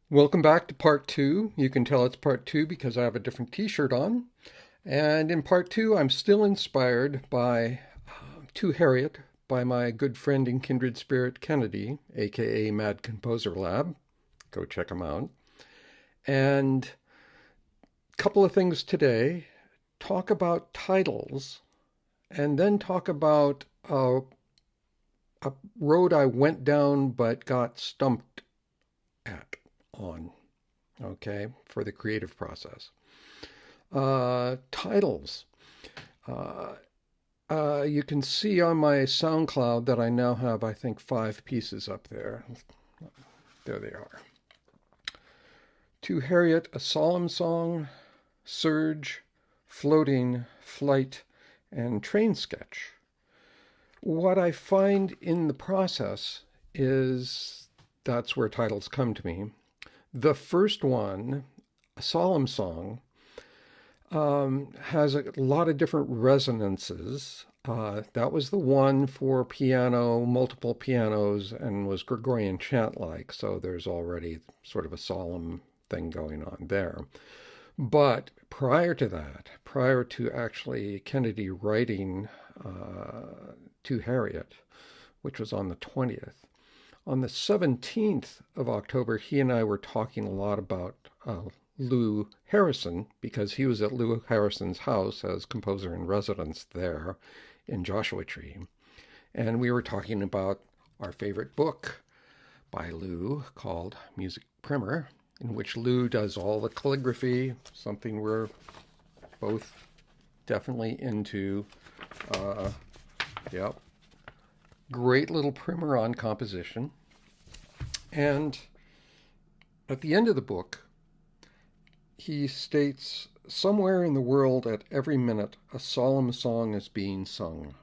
Welcome back to part two. You can tell it's part two because I have a different t-shirt on. And in part two, I'm still inspired by To Harriet by my good friend and kindred spirit Kennedy, aka Mad Composer Lab. Go check him out. And a couple of things today. Talk about titles and then talk about a road I went down but got stumped at on, okay, for the creative process. Titles. Uh, you can see on my SoundCloud that I now have, I think, 5 pieces up there. There they are. To Harriet, a solemn song, surge, floating, flight, and train sketch. What I find in the process is that's where titles come to me. The first one, a solemn song, has a lot of different resonances. That was the one for piano, multiple pianos, and was Gregorian chant-like, so there's already sort of a solemn thing going on there. But prior to that, prior to actually Kennedy writing To Harriet, which was on the 20th, on the 17th of October, he and I were talking a lot about Lou Harrison because he was at Lou Harrison's house as composer in residence there in Joshua Tree. And we were talking about our favorite book by Lou called Music Primer, in which Lou does all the calligraphy, something we're both definitely into. Yep. Great little primer on composition. And at the end of the book, he states, somewhere in the world at every minute, a solemn song is being sung.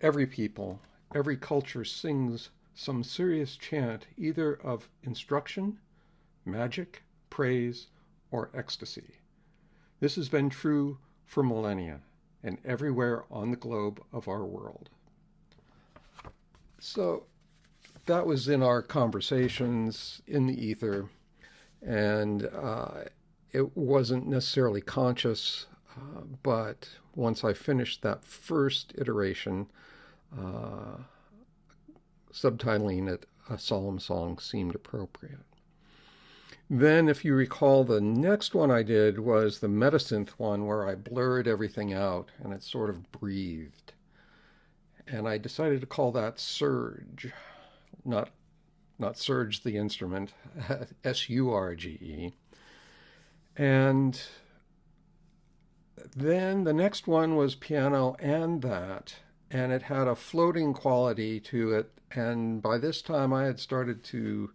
Every people, every culture sings some serious chant, either of instruction, magic, praise, or ecstasy. This has been true for millennia and everywhere on the globe of our world. So that was in our conversations in the ether, and it wasn't necessarily conscious, but once I finished that first iteration, uh, subtitling it A Solemn Song seemed appropriate. Then, if you recall, the next one I did was the Metasynth one where I blurred everything out and it sort of breathed. And I decided to call that Surge, not Surge the instrument, Surge. And then the next one was piano and that, and it had a floating quality to it. And by this time, I had started to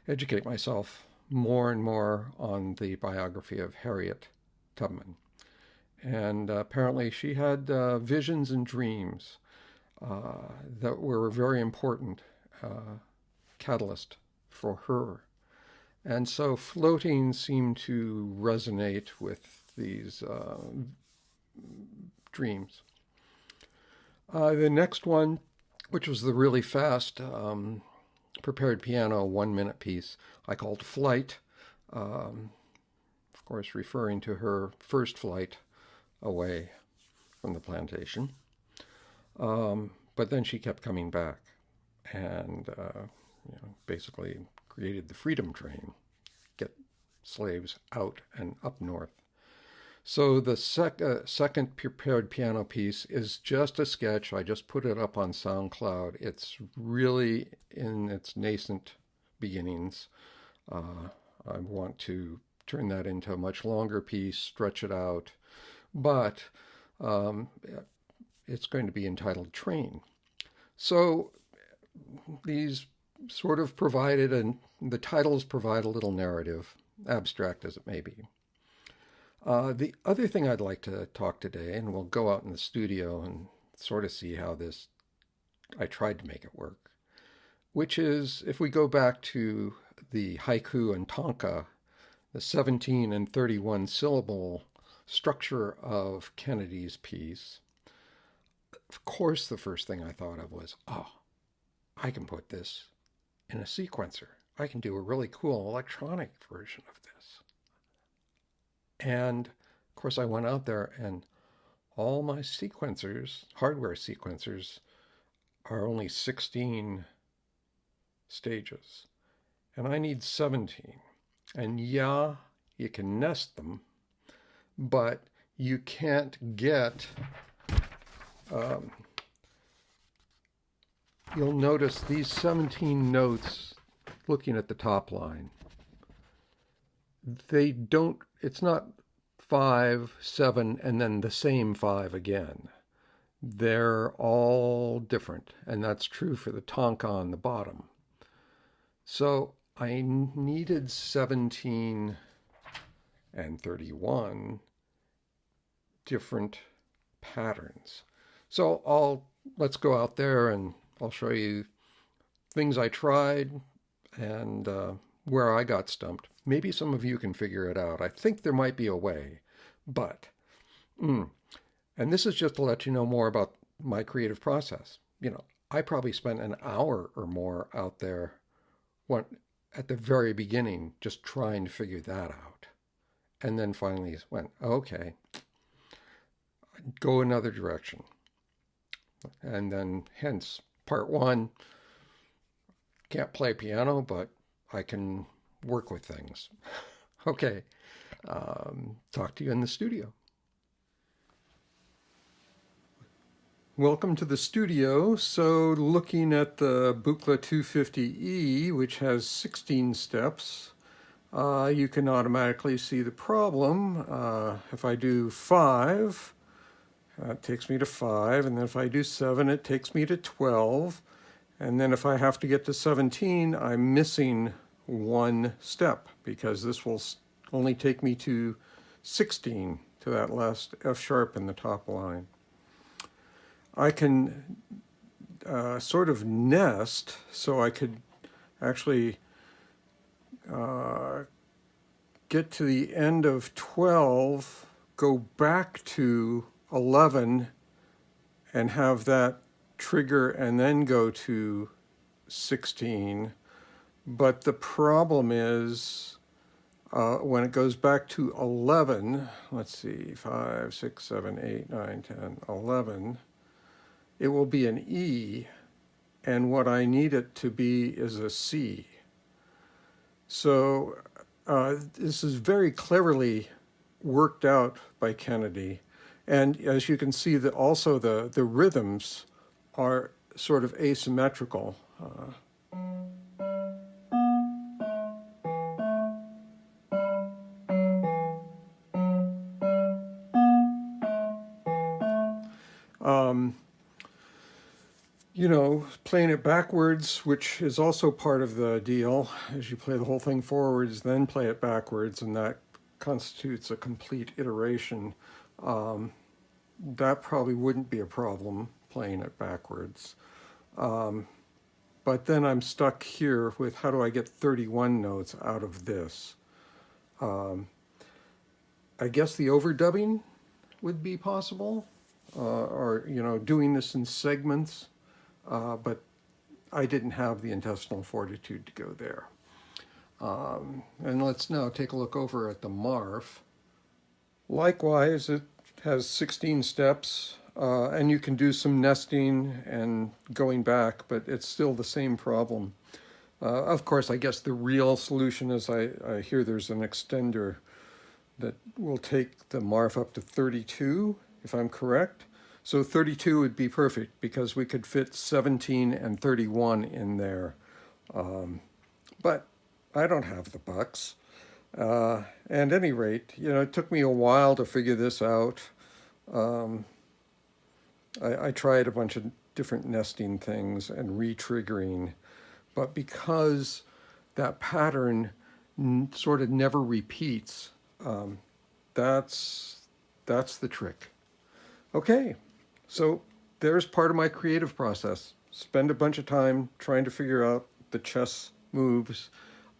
educate myself more and more on the biography of Harriet Tubman. And apparently, she had visions and dreams that were a very important catalyst for her. And so floating seemed to resonate with these dreams. The next one, which was the really fast prepared piano 1 minute piece, I called Flight, of course, referring to her first flight away from the plantation. But then she kept coming back and basically created the freedom train, get slaves out and up north. So the second prepared piano piece is just a sketch. I just put it up on SoundCloud. It's really in its nascent beginnings. I want to turn that into a much longer piece, stretch it out, but it's going to be entitled Train. So these sort of provided, and the titles provide a little narrative, abstract as it may be. The other thing I'd like to talk today, and we'll go out in the studio and sort of see how I tried to make it work, which is if we go back to the haiku and tanka, the 17 and 31 syllable structure of Kennedy's piece, of course, the first thing I thought of was, oh, I can put this in a sequencer. I can do a really cool electronic version of this. And of course, I went out there and all my sequencers, hardware sequencers, are only 16 stages. And I need 17. And yeah, you can nest them, but you can't get, um, you'll notice these 17 notes looking at the top line. They don't, it's not 5, 7, and then the same 5 again. They're all different, and that's true for the tonka on the bottom. So I needed 17 and 31 different patterns. So let's go out there and I'll show you things I tried and where I got stumped. Maybe some of you can figure it out. I think there might be a way, but, and this is just to let you know more about my creative process. I probably spent an hour or more out there at the very beginning just trying to figure that out. And then finally went, okay, go another direction. And then hence part 1, can't play piano, but I can work with things. Okay, talk to you in the studio. Welcome to the studio. So looking at the Buchla 250E, which has 16 steps, you can automatically see the problem. If I do 5, it takes me to 5, and then if I do 7, it takes me to 12. And then if I have to get to 17, I'm missing 1 step because this will only take me to 16, to that last F sharp in the top line. I can sort of nest, so I could actually get to the end of 12, go back to 11, and have that trigger and then go to 16. But the problem is when it goes back to 11, let's see, 5, 6, 7, 8, 9, 10, 11, it will be an E, and what I need it to be is a C. So this is very cleverly worked out by Kennedy. And as you can see, that also the rhythms are sort of asymmetrical. Playing it backwards, which is also part of the deal, as you play the whole thing forwards, then play it backwards, and that constitutes a complete iteration. That probably wouldn't be a problem, playing it backwards. But then I'm stuck here with how do I get 31 notes out of this? I guess the overdubbing would be possible, or doing this in segments, but I didn't have the intestinal fortitude to go there. And let's now take a look over at the Marf. Likewise, it has 16 steps, and you can do some nesting and going back, but it's still the same problem. Of course, I guess the real solution is I hear there's an extender that will take the Marf up to 32, if I'm correct. So 32 would be perfect because we could fit 17 and 31 in there. But I don't have the bucks. At any rate, it took me a while to figure this out. I tried a bunch of different nesting things and re-triggering, but because that pattern sort of never repeats, that's the trick. Okay, so there's part of my creative process. Spend a bunch of time trying to figure out the chess moves,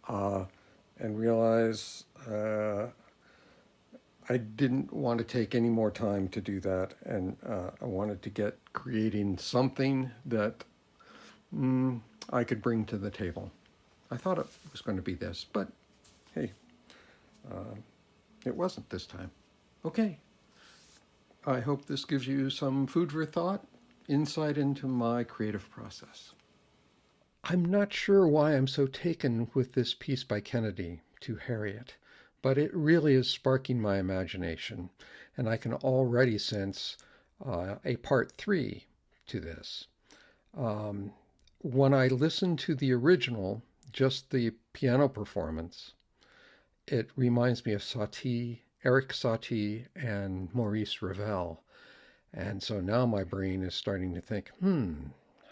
and realize I didn't want to take any more time to do that, and I wanted to get creating something that I could bring to the table. I thought it was going to be this, but hey, it wasn't this time. Okay, I hope this gives you some food for thought, insight into my creative process. I'm not sure why I'm so taken with this piece by Kennedy, To Harriet, but it really is sparking my imagination, and I can already sense a part three to this. Um, when I listen to the original, just the piano performance, it reminds me of Satie, Eric Satie, and Maurice Ravel. And so now my brain is starting to think,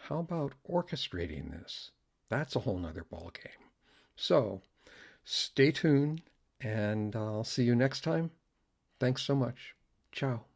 how about orchestrating this? That's a whole nother ballgame. So stay tuned, and I'll see you next time. Thanks so much. Ciao.